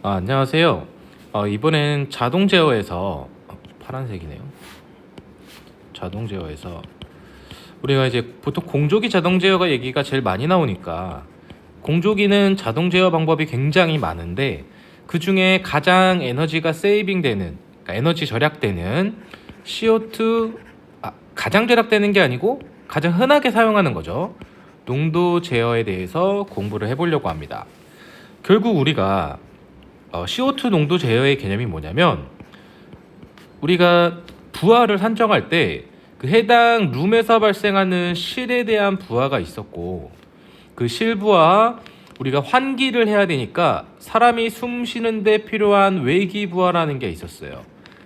안녕하세요. 이번엔 자동 제어에서 파란색이네요. 자동 제어에서 우리가 이제 보통 공조기 자동 제어가 얘기가 제일 많이 나오니까 공조기는 자동 제어 방법이 굉장히 많은데 그 중에 가장 에너지가 세이빙 되는, 그러니까 에너지 절약되는 CO2 가장 절약되는 게 아니고 가장 흔하게 사용하는 거죠. 농도 제어에 대해서 공부를 해보려고 합니다. 결국 우리가 CO2 농도 제어의 개념이 뭐냐면 우리가 부하를 산정할 때 그 해당 룸에서 발생하는 실에 대한 부하가 있었고 그 실부하 우리가 환기를 해야 되니까 사람이 숨 쉬는데 필요한 외기 부하라는 게 있었어요.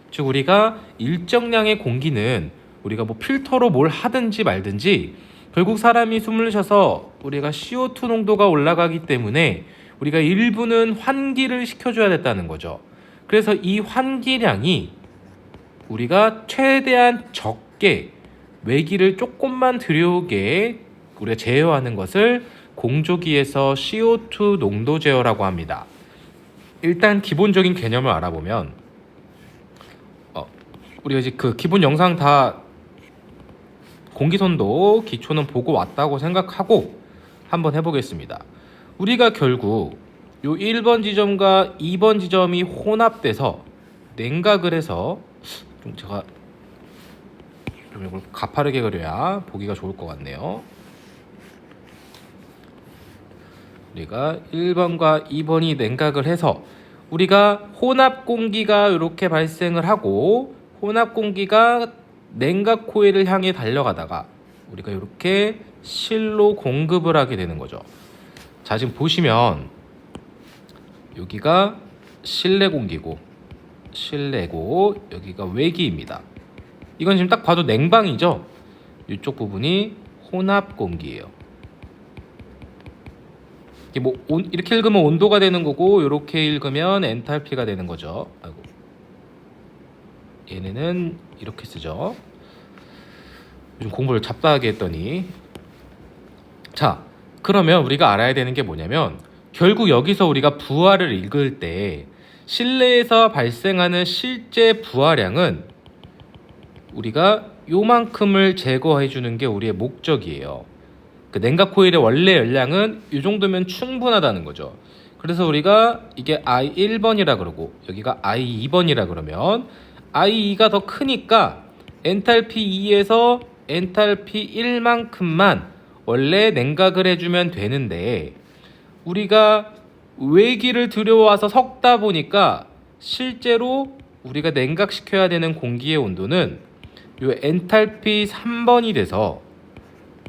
즉 우리가 일정량의 공기는 우리가 뭐 필터로 뭘 하든지 말든지 결국 사람이 숨을 쉬어서 우리가 CO2 농도가 올라가기 때문에 우리가 일부는 환기를 시켜줘야 됐다는 거죠. 그래서 이 환기량이 우리가 최대한 적게 외기를 조금만 들여오게 우리가 제어하는 것을 공조기에서 CO2 농도 제어라고 합니다. 일단 기본적인 개념을 알아보면 우리가 이제 그 기본 영상 다 공기선도 기초는 보고 왔다고 생각하고 한번 해보겠습니다. 우리가 결국 요 1번 지점과 2번 지점이 혼합돼서 냉각을 해서 좀 제가 좀 이걸 가파르게 그려야 보기가 좋을 것 같네요. 우리가 1번과 2번이 냉각을 해서 우리가 혼합 공기가 이렇게 발생을 하고 혼합 공기가 냉각 코일을 향해 달려가다가 우리가 이렇게 실로 공급을 하게 되는 거죠. 자, 지금 보시면 여기가 실내 공기고 실내고 여기가 외기입니다. 이건 지금 딱 봐도 냉방이죠. 이쪽 부분이 혼합 공기예요. 이게 뭐 이렇게 읽으면 온도가 되는 거고 이렇게 읽으면 엔탈피가 되는 거죠. 아이고. 얘네는 이렇게 쓰죠. 요즘 공부를 잡다하게 했더니 자, 그러면 우리가 알아야 되는 게 뭐냐면 결국 여기서 우리가 부하를 읽을 때 실내에서 발생하는 실제 부하량은 우리가 요만큼을 제거해 주는 게 우리의 목적이에요. 그 냉각 코일의 원래 열량은 이 정도면 충분하다는 거죠. 그래서 우리가 이게 I1번이라 그러고 여기가 I2번이라 그러면 I2가 더 크니까 엔탈피 2에서 엔탈피 1만큼만 원래 냉각을 해주면 되는데 우리가 외기를 들여와서 섞다 보니까 실제로 우리가 냉각시켜야 되는 공기의 온도는 요 엔탈피 3번이 돼서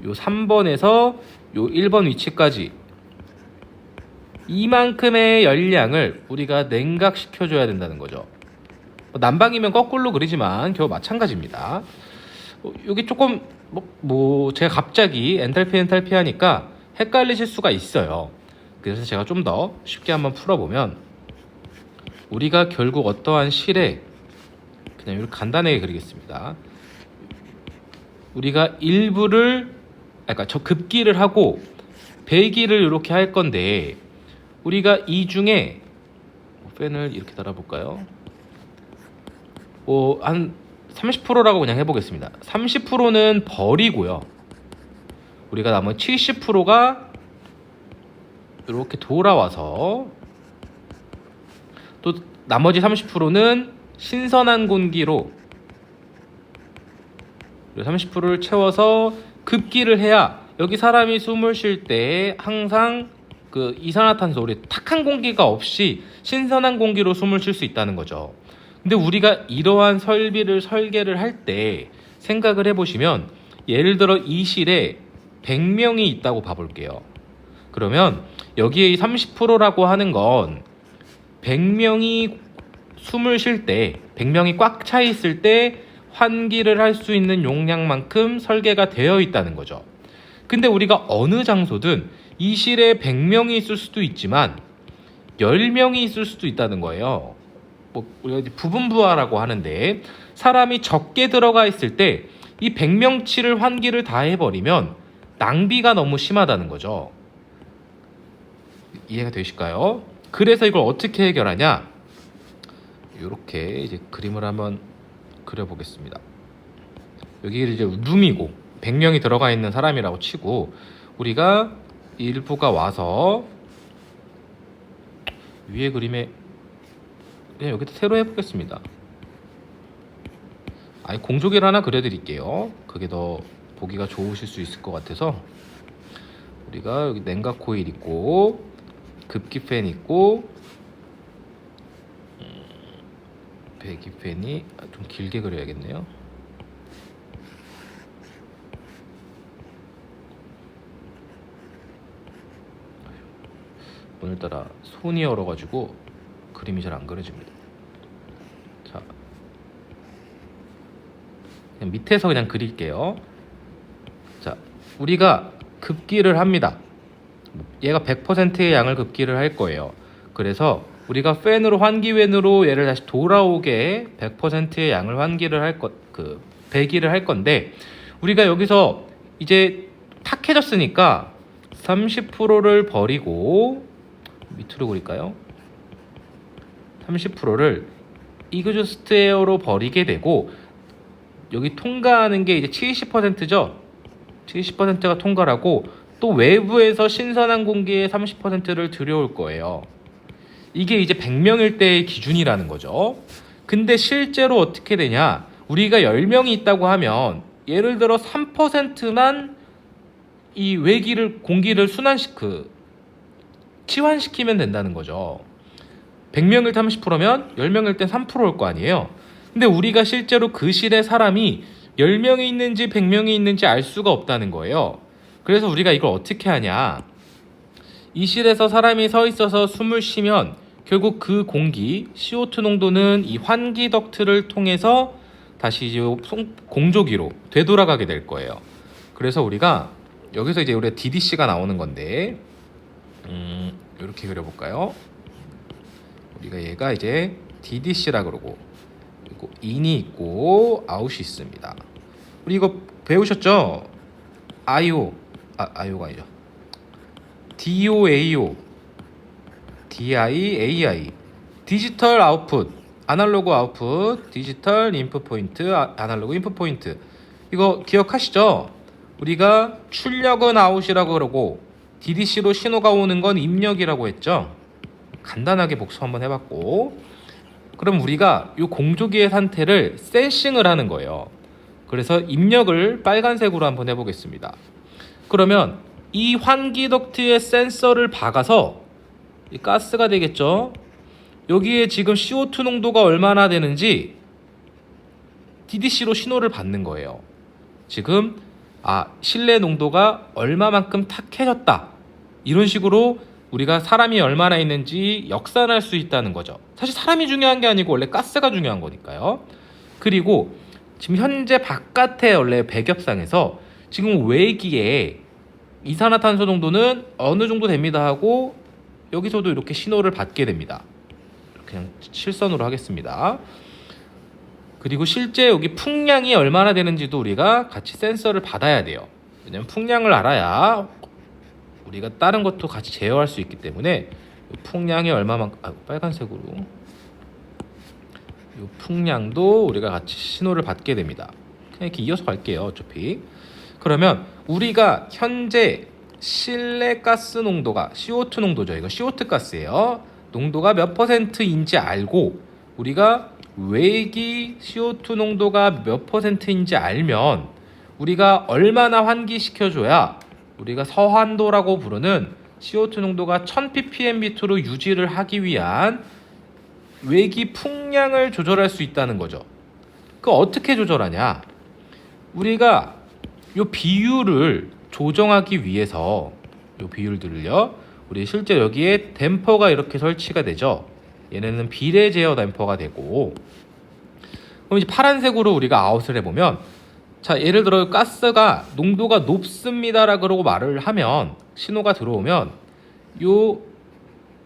요 3번에서 요 1번 위치까지 이만큼의 열량을 우리가 냉각시켜줘야 된다는 거죠. 난방이면 거꾸로 그리지만 겨우 마찬가지입니다. 여기 조금 제가 갑자기 엔탈피 하니까 헷갈리실 수가 있어요. 그래서 제가 좀 더 쉽게 한번 풀어보면 우리가 결국 어떠한 실에 그냥 이렇게 간단하게 그리겠습니다. 우리가 일부를 저 급기를 하고 배기를 이렇게 할 건데 우리가 이 중에 팬을 이렇게 달아볼까요? 한 30%라고 그냥 해보겠습니다. 30%는 버리고요. 우리가 나머지 70%가 이렇게 돌아와서 또 나머지 30%는 신선한 공기로 30%를 채워서 급기를 해야 여기 사람이 숨을 쉴 때 항상 그 이산화탄소 우리 탁한 공기가 없이 신선한 공기로 숨을 쉴 수 있다는 거죠. 근데 우리가 이러한 설계를 할 때 생각을 해보시면 예를 들어 이 실에 100명이 있다고 봐볼게요. 그러면 여기에 이 30%라고 하는 건 100명이 숨을 쉴 때 100명이 꽉 차 있을 때 환기를 할 수 있는 용량만큼 설계가 되어 있다는 거죠. 근데 우리가 어느 장소든 이 실에 100명이 있을 수도 있지만 10명이 있을 수도 있다는 거예요. 우리가 부분 부하라고 하는데 사람이 적게 들어가 있을 때 이 100명치를 환기를 다 해버리면 낭비가 너무 심하다는 거죠. 이해가 되실까요? 그래서 이걸 어떻게 해결하냐? 이렇게 이제 그림을 한번 그려보겠습니다. 여기를 이제 룸이고 100명이 들어가 있는 사람이라고 치고 우리가 일부가 와서 위에 그림에 그냥 여기다 새로 해보겠습니다. 아니 공조기를 하나 그려드릴게요. 그게 더 보기가 좋으실 수 있을 것 같아서 우리가 여기 냉각 코일 있고 급기 팬 있고 배기 팬이 좀 길게 그려야겠네요. 오늘따라 손이 얼어가지고 그림이 잘 안 그려집니다. 자, 그냥 밑에서 그냥 그릴게요. 자, 우리가 급기를 합니다. 얘가 100%의 양을 급기를 할 거예요. 그래서 우리가 팬으로 환기팬으로 얘를 다시 돌아오게 100%의 양을 환기를 할 배기를 할 건데 우리가 여기서 이제 탁해졌으니까 30%를 버리고 밑으로 그릴까요? 30%를 이그조스트 에어로 버리게 되고 여기 통과하는 게 이제 70%죠. 70%가 통과하고 또 외부에서 신선한 공기의 30%를 들여올 거예요. 이게 이제 100명일 때의 기준이라는 거죠. 근데 실제로 어떻게 되냐? 우리가 10명이 있다고 하면 예를 들어 3%만 이 공기를 치환시키면 된다는 거죠. 100명일 때 30%면 10명일 땐 3%일 거 아니에요. 근데 우리가 실제로 그 실에 사람이 10명이 있는지 100명이 있는지 알 수가 없다는 거예요. 그래서 우리가 이걸 어떻게 하냐? 이 실에서 사람이 서 있어서 숨을 쉬면 결국 그 공기 CO2 농도는 이 환기 덕트를 통해서 다시 이제 공조기로 되돌아가게 될 거예요. 그래서 우리가 여기서 이제 우리가 DDC가 나오는 건데 이렇게 그려볼까요? 우리가 얘가 이제 DDC라 그러고 그리고 인이 있고 아웃이 있습니다. 우리 이거 배우셨죠? IO가 아니죠. DOAO, DIAI, 디지털 아웃풋, 아날로그 아웃풋, 디지털 인풋 포인트, 아날로그 인풋 포인트. 이거 기억하시죠? 우리가 출력은 아웃이라고 그러고 DDC로 신호가 오는 건 입력이라고 했죠. 간단하게 복습 한번 해봤고, 그럼 우리가 이 공조기의 상태를 센싱을 하는 거예요. 그래서 입력을 빨간색으로 한번 해보겠습니다. 그러면 이 환기 덕트의 센서를 박아서 이 가스가 되겠죠. 여기에 지금 CO2 농도가 얼마나 되는지 DDC로 신호를 받는 거예요. 지금 실내 농도가 얼마만큼 탁해졌다. 이런 식으로 우리가 사람이 얼마나 있는지 역산할 수 있다는 거죠. 사실 사람이 중요한 게 아니고 원래 가스가 중요한 거니까요. 그리고 지금 현재 바깥에 원래 배겹상에서 지금 외기에 이산화탄소 농도는 어느 정도 됩니다 하고 여기서도 이렇게 신호를 받게 됩니다. 그냥 실선으로 하겠습니다. 그리고 실제 여기 풍량이 얼마나 되는지도 우리가 같이 센서를 받아야 돼요. 왜냐면 풍량을 알아야 우리가 다른 것도 같이 제어할 수 있기 때문에 풍량이 얼마만큼 빨간색으로 이 풍량도 우리가 같이 신호를 받게 됩니다. 그냥 이렇게 이어서 갈게요. 어차피 그러면 우리가 현재 실내 가스 농도가 CO2 농도죠. 이거 CO2 가스예요. 농도가 몇 %인지 알고 우리가 외기 CO2 농도가 몇 %인지 알면 우리가 얼마나 환기시켜줘야 우리가 서한도라고 부르는 CO2 농도가 1000ppm/B로 유지를 하기 위한 외기 풍량을 조절할 수 있다는 거죠. 그 어떻게 조절하냐? 우리가 요 비율을 조정하기 위해서 요 비율들을요. 우리 실제 여기에 댐퍼가 이렇게 설치가 되죠. 얘네는 비례 제어 댐퍼가 되고 그럼 이제 파란색으로 우리가 아웃을 해보면 자 예를 들어 가스가 농도가 높습니다라 그러고 말을 하면 신호가 들어오면 요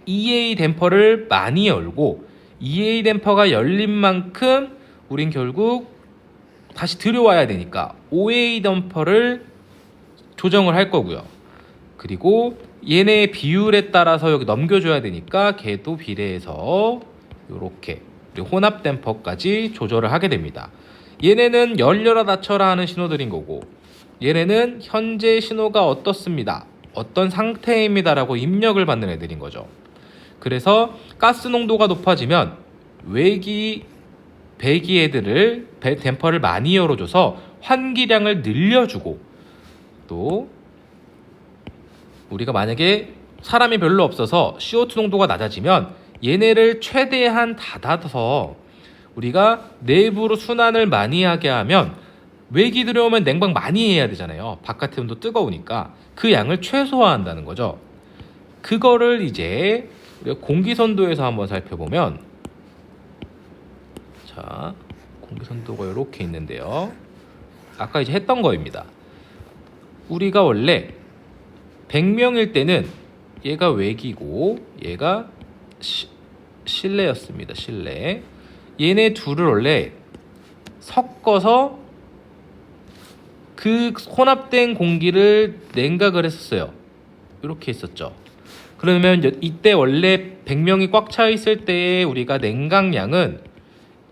EA 댐퍼를 많이 열고 EA 댐퍼가 열린 만큼 우린 결국 다시 들여와야 되니까 OA 댐퍼를 조정을 할 거고요. 그리고 얘네의 비율에 따라서 여기 넘겨줘야 되니까 걔도 비례해서 이렇게 혼합 댐퍼까지 조절을 하게 됩니다. 얘네는 열려라 닫혀라 하는 신호들인 거고, 얘네는 현재 신호가 어떻습니다, 어떤 상태입니다 라고 입력을 받는 애들인 거죠. 그래서 가스 농도가 높아지면 외기 배기 애들을 댐퍼를 많이 열어줘서 환기량을 늘려주고, 또 우리가 만약에 사람이 별로 없어서 CO2 농도가 낮아지면 얘네를 최대한 닫아서 우리가 내부로 순환을 많이 하게 하면, 외기 들어오면 냉방 많이 해야 되잖아요. 바깥의 온도 뜨거우니까 그 양을 최소화한다는 거죠. 그거를 이제 우리가 공기선도에서 한번 살펴보면, 자, 공기선도가 이렇게 있는데요. 아까 이제 했던 거입니다. 우리가 원래 100명일 때는 얘가 외기고 얘가 실내였습니다. 실내. 얘네 둘을 원래 섞어서 그 혼합된 공기를 냉각을 했었어요. 이렇게 했었죠. 그러면 이때 원래 100명이 꽉 차 있을 때의 우리가 냉각량은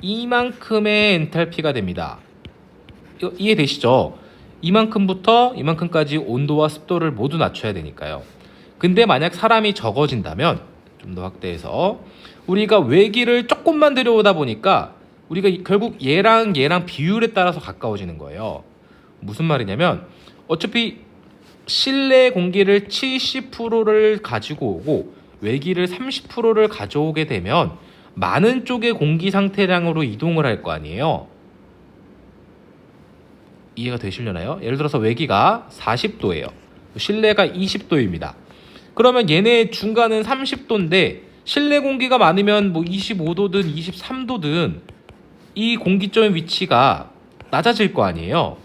이만큼의 엔탈피가 됩니다. 이해되시죠? 이만큼부터 이만큼까지 온도와 습도를 모두 낮춰야 되니까요. 근데 만약 사람이 적어진다면, 좀 더 확대해서 우리가 외기를 조금만 들여오다 보니까 우리가 결국 얘랑 비율에 따라서 가까워지는 거예요. 무슨 말이냐면, 어차피 실내 공기를 70%를 가지고 오고 외기를 30%를 가져오게 되면 많은 쪽의 공기 상태량으로 이동을 할 거 아니에요. 이해가 되시려나요? 예를 들어서 외기가 40도예요. 실내가 20도입니다. 그러면 얘네 중간은 30도인데 실내 공기가 많으면 뭐 25도든 23도든 이 공기점의 위치가 낮아질 거 아니에요.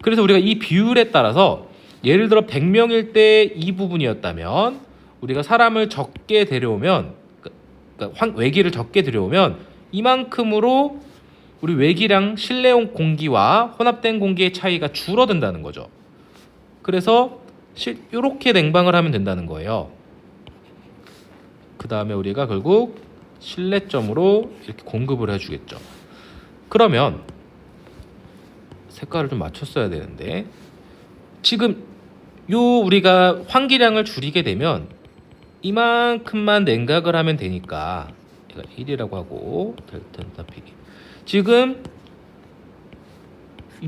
그래서 우리가 이 비율에 따라서 예를 들어 100명일 때 이 부분이었다면 우리가 사람을 적게 데려오면, 그러니까 외기를 적게 들여오면 이만큼으로 우리 외기랑 실내 공기와 혼합된 공기의 차이가 줄어든다는 거죠. 그래서 이렇게 냉방을 하면 된다는 거예요. 그 다음에 우리가 결국 실내점으로 이렇게 공급을 해주겠죠. 그러면 색깔을 좀 맞췄어야 되는데, 지금 우리가 환기량을 줄이게 되면 이만큼만 냉각을 하면 되니까 얘가 1이라고 하고 델타 엔탈피, 지금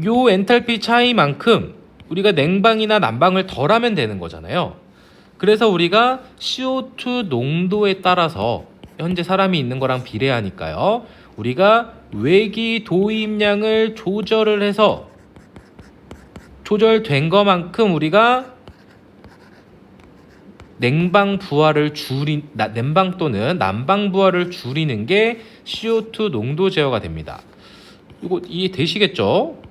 요 엔탈피 차이만큼 우리가 냉방이나 난방을 덜 하면 되는 거잖아요. 그래서 우리가 CO2 농도에 따라서 현재 사람이 있는 거랑 비례하니까요, 우리가 외기 도입량을 조절을 해서 조절된 것만큼 우리가 냉방 부하를 냉방 또는 난방 부하를 줄이는 게 CO2 농도 제어가 됩니다. 이거 이해되시겠죠?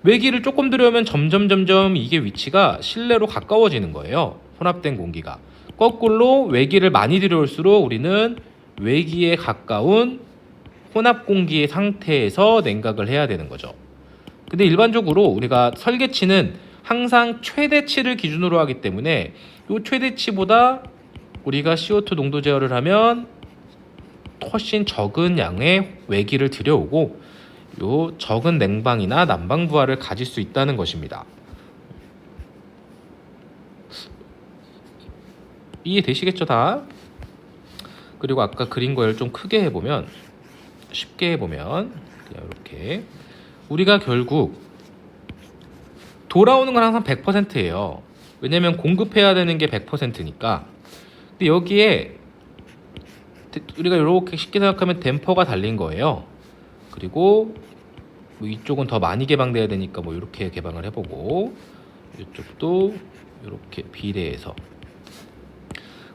외기를 조금 들여오면 점점 이게 위치가 실내로 가까워지는 거예요. 혼합된 공기가. 거꾸로 외기를 많이 들여올수록 우리는 외기에 가까운 혼합 공기의 상태에서 냉각을 해야 되는 거죠. 근데 일반적으로 우리가 설계치는 항상 최대치를 기준으로 하기 때문에 이 최대치보다 우리가 CO2 농도 제어를 하면 훨씬 적은 양의 외기를 들여오고 요 적은 냉방이나 난방 부하를 가질 수 있다는 것입니다. 이해되시겠죠 다? 그리고 아까 그린 걸 좀 크게 해보면, 쉽게 해보면 그냥 이렇게 우리가 결국 돌아오는 건 항상 100%예요. 왜냐면 공급해야 되는 게 100%니까. 근데 여기에 우리가 이렇게 쉽게 생각하면 댐퍼가 달린 거예요. 그리고 뭐 이쪽은 더 많이 개방돼야 되니까 뭐 이렇게 개방을 해보고, 이쪽도 이렇게 비례해서.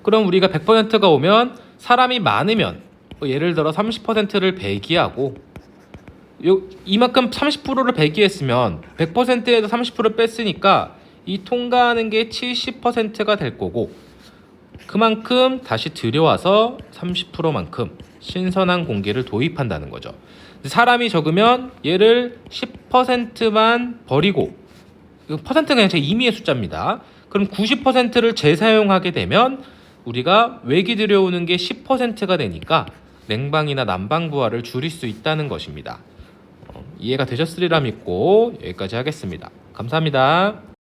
그럼 우리가 100%가 오면 사람이 많으면 예를 들어 30%를 배기하고, 이만큼 30%를 배기했으면 100%에서 30%를 뺐으니까 이 통과하는 게 70%가 될 거고, 그만큼 다시 들여와서 30%만큼 신선한 공기를 도입한다는 거죠. 사람이 적으면 얘를 10%만 버리고, 퍼센트가 그냥 제 임의의 숫자입니다. 그럼 90%를 재사용하게 되면 우리가 외기 들여오는 게 10%가 되니까 냉방이나 난방 부하를 줄일 수 있다는 것입니다. 이해가 되셨으리라 믿고 여기까지 하겠습니다. 감사합니다.